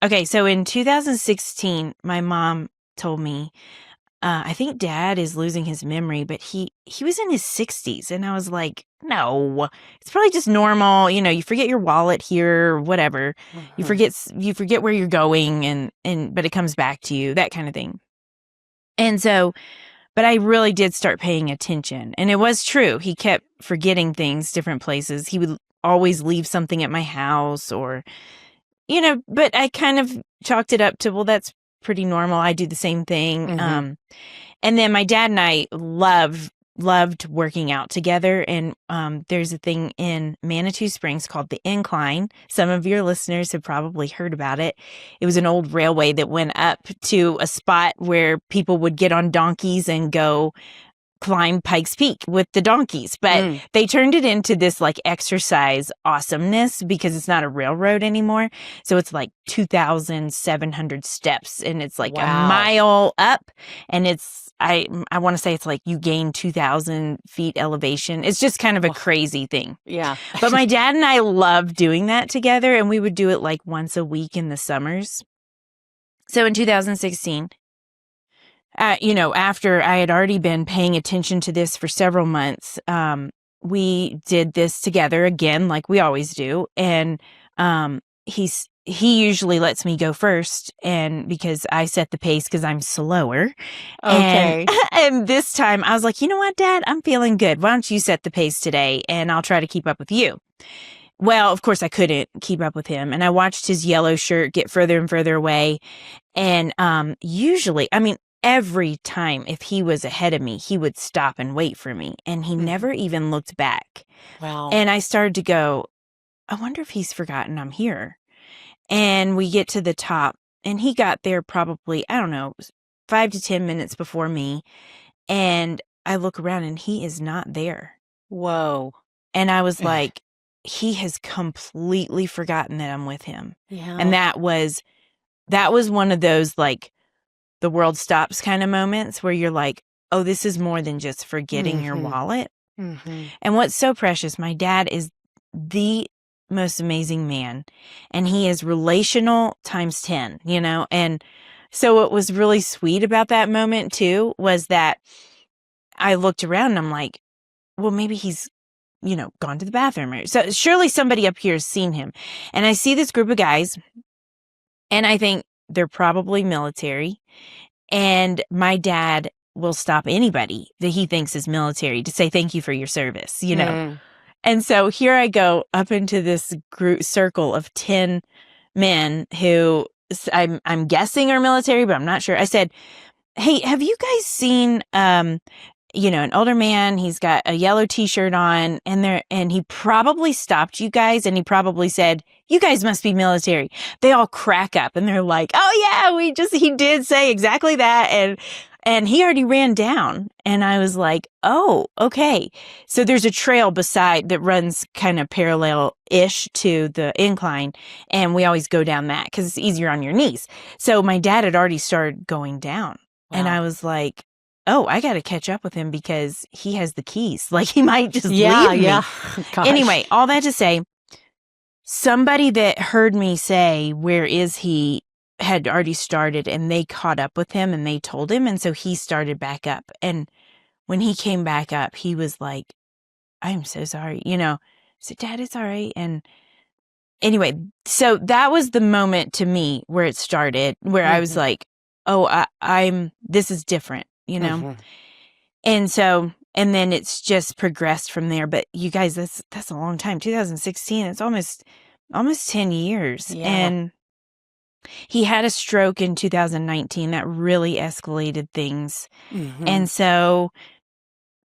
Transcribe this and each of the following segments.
Okay, so in 2016, my mom told me, I think dad is losing his memory, but he was in his 60s. And I was like, no, it's probably just normal. You forget your wallet here, or whatever. You Mhm. forget where you're going but it comes back to you, that kind of thing. And so, but I really did start paying attention. And it was true. He kept forgetting things, different places. He would always leave something at my house but I kind of chalked it up to, well, that's pretty normal. I do the same thing. Mhm. And then my dad and I loved working out together. And there's a thing in Manitou Springs called the Incline. Some of your listeners have probably heard about it. It was an old railway that went up to a spot where people would get on donkeys and go climb Pikes Peak with the donkeys, but Mm. they turned it into this like exercise awesomeness because it's not a railroad anymore. So it's like 2,700 steps and it's like a Wow. mile up, and I want to say it's like you gain 2,000 feet elevation. It's just kind of a Well, crazy thing. yeah. But my dad and I love doing that together, and we would do it like once a week in the summers. So in 2016, after I had already been paying attention to this for several months, we did this together again, like we always do. And he usually lets me go first, and because I set the pace because I'm slower. And Okay. and this time I was like, you know what, Dad, I'm feeling good. Why don't you set the pace today, and I'll try to keep up with you. Well, of course I couldn't keep up with him, and I watched his yellow shirt get further and further away. And usually, I mean, every time if he was ahead of me, he would stop and wait for me, and he Mhm. never even looked back. Wow. And I started to go, I wonder if he's forgotten I'm here. And we get to the top, and he got there probably, I don't know, 5 to 10 minutes before me. And I look around and he is not there. Whoa. And I was like, he has completely forgotten that I'm with him. And Yeah. that was one of those like the world stops kind of moments where you're like, oh, this is more than just forgetting your Mhm. wallet. Mhm. And what's so precious, my dad is the most amazing man, and he is relational times 10, And so what was really sweet about that moment too was that I looked around and I'm like, well, maybe he's gone to the bathroom. So surely somebody up here has seen him. And I see this group of guys, and I think they're probably military. And my dad will stop anybody that he thinks is military to say thank you for your service. Mm. And so here I go up into this group circle of 10 men who I'm guessing are military, but I'm not sure. I said, "Hey, have you guys seen an older man, he's got a yellow t-shirt on, and he probably stopped you guys, and he probably said, 'You guys must be military.'" They all crack up and they're like, "Oh yeah, he did say exactly that." And he already ran down. And I was like, "Oh, okay." So there's a trail beside that runs kind of parallel-ish to the incline, and we always go down that because it's easier on your knees. So my dad had already started going down. And I Wow. was like, oh, I got to catch up with him because he has the keys. Like he might just Yeah, leave me. yeah. Gosh. Anyway, all that to say, somebody that heard me say, "Where is he?" had already started, and they caught up with him and they told him. And so he started back up. And when he came back up, he was like, "I am so sorry." I said, "Dad, it's all right." And anyway, so that was the moment to me where it started, where I was Mhm. like, oh, this is different. Mhm. And so, and then it's just progressed from there. But you guys, that's a long time. 2016, it's almost 10 years. Yeah. And he had a stroke in 2019 that really escalated things. Mhm. And so,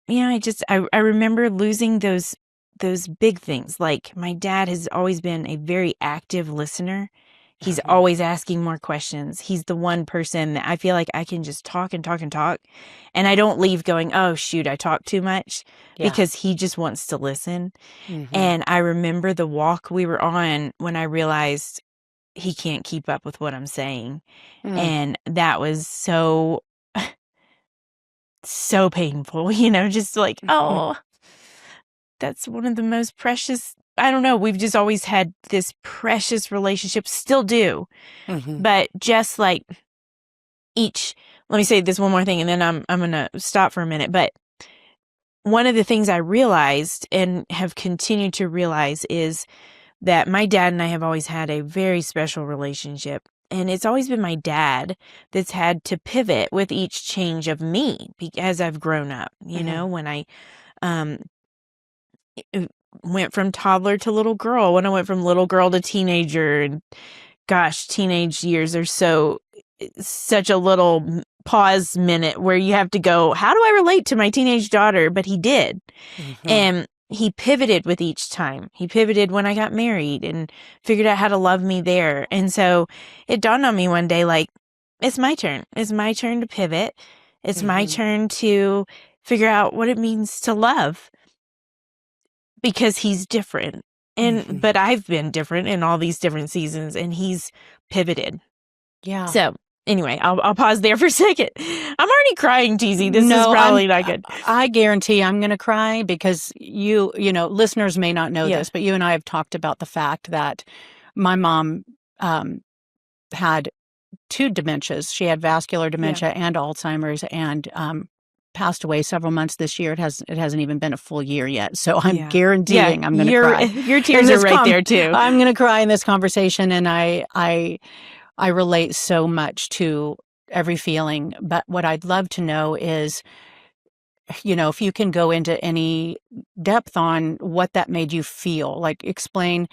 I remember losing those big things. Like my dad has always been a very active listener. He's Mhm. always asking more questions. He's the one person that I feel like I can just talk and talk and talk. And I don't leave going, oh, shoot, I talk too much, Yeah. because he just wants to listen. Mhm. And I remember the walk we were on when I realized he can't keep up with what I'm saying. Mm. And that was so painful, just like, Mhm. oh, that's one of the most precious. I don't know, we've just always had this precious relationship, still do. But just like let me say this one more thing and then I'm going to stop for a minute. But one of the things I realized and have continued to realize is that my dad and I have always had a very special relationship. And it's always been my dad that's had to pivot with each change of me as I've grown up. You know, when I um, went from toddler to little girl, when I went from little girl to teenager, and gosh, teenage years are such a little pause minute where you have to go, how do I relate to my teenage daughter? But he did. And he pivoted with each time. He pivoted when I got married and figured out how to love me there. And so it dawned on me one day, like, it's my turn. It's my turn to pivot. It's my turn to figure out what it means to love, because he's different. But I've been different in all these different seasons, and he's pivoted. Yeah. So anyway, I'll pause there for a second. I'm already crying, TZ. This is probably not good. I guarantee I'm going to cry because you know, listeners may not know this, but you and I have talked about the fact that my mom had 2 dementias. She had vascular dementia and Alzheimer's, and passed away several months this year. It hasn't even been a full year yet. So I'm guaranteeing I'm going to cry. Your tears are right there too. I'm going to cry in this conversation, and I relate so much to every feeling. But what I'd love to know is, you know, if you can go into any depth on what that made you feel, like explain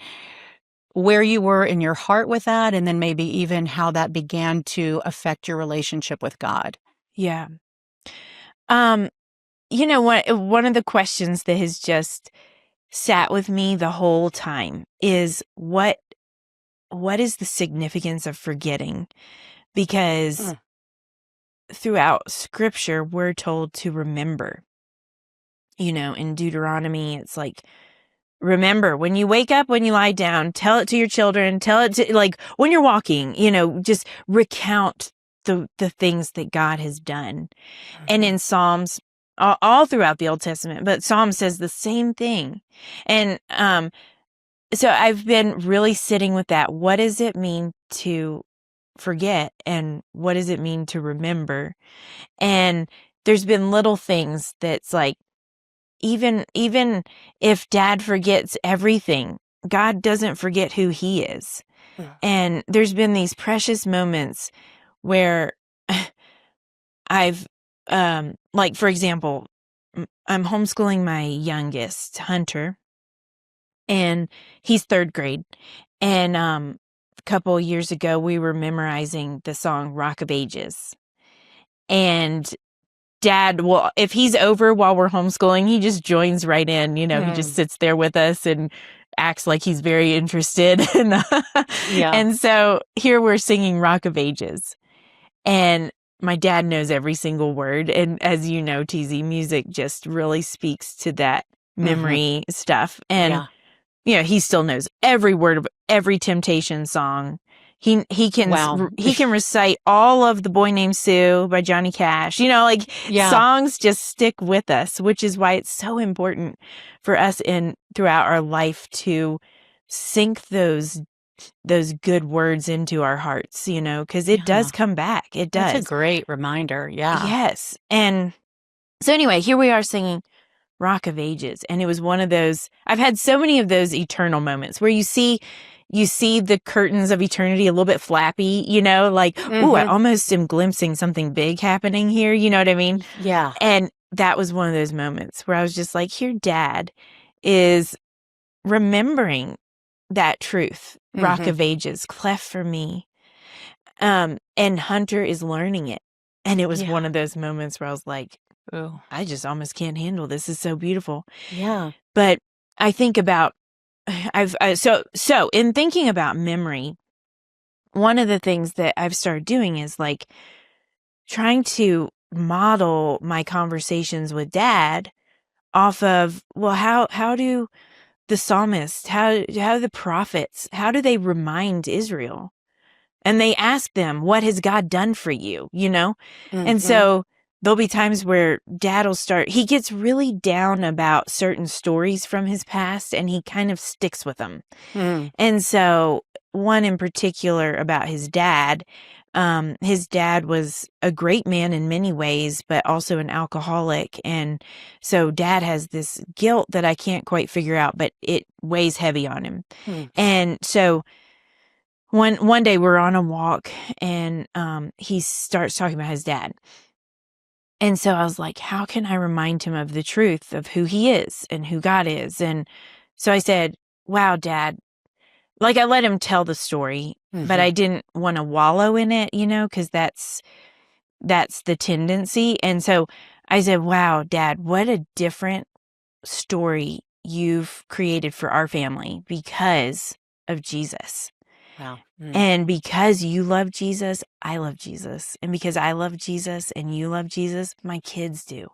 where you were in your heart with that, and then maybe even how that began to affect your relationship with God. Yeah. You know what? One of the questions that has just sat with me the whole time is what is the significance of forgetting? Because throughout Scripture, we're told to remember. You know, in Deuteronomy, it's like, remember, when you wake up, when you lie down, tell it to your children, tell it to, like, when you're walking, you know, just recount the things that God has done. And in Psalms, all throughout the Old Testament, but Psalm says the same thing. And so I've been really sitting with that. What does it mean to forget? And what does it mean to remember? And there's been little things that's like, even if Dad forgets everything, God doesn't forget who he is. And there's been these precious moments where I've, like, for example, I'm homeschooling my youngest, Hunter, and he's 3rd grade. And a couple of years ago, we were memorizing the song Rock of Ages. And Dad, well, if he's over while we're homeschooling, he just joins right in. You know, he just sits there with us and acts like he's very interested. And so here we're singing Rock of Ages. And my dad knows every single word. And as you know, TZ, music just really speaks to that memory stuff. And, you know, he still knows every word of every Temptation song. He can recite all of The Boy Named Sue by Johnny Cash. You know, like songs just stick with us, which is why it's so important for us throughout our life to sink those good words into our hearts, you know, because it does come back. It does. That's a great reminder. Yeah. Yes. And so anyway, here we are singing Rock of Ages. And it was one of those, I've had so many of those eternal moments where you see the curtains of eternity a little bit flappy, you know, like, ooh, I almost am glimpsing something big happening here. You know what I mean? Yeah. And that was one of those moments where I was just like, here, Dad is remembering that truth. Rock of Ages, cleft for me. And Hunter is learning it. And it was one of those moments where I was like, oh, I just almost can't handle this. It's so beautiful. Yeah. But I think about, so in thinking about memory, one of the things that I've started doing is like trying to model my conversations with Dad off of, well, how do the psalmists, how the prophets, how do they remind Israel? And they ask them, what has God done for you? You know? And so there'll be times where dad will he gets really down about certain stories from his past and he kind of sticks with them. Mm. And so one in particular about his dad was a great man in many ways, but also an alcoholic. And so dad has this guilt that I can't quite figure out, but it weighs heavy on him. Mm. And so one day we're on a walk and he starts talking about his dad. And so I was like, how can I remind him of the truth of who he is and who God is? And so I said, wow, Dad, like I let him tell the story, but Mhm. I didn't want to wallow in it, because that's the tendency. And so I said, wow, Dad, what a different story you've created for our family because of Jesus. Wow. Mm. And because you love Jesus, I love Jesus. And because I love Jesus and you love Jesus, my kids do.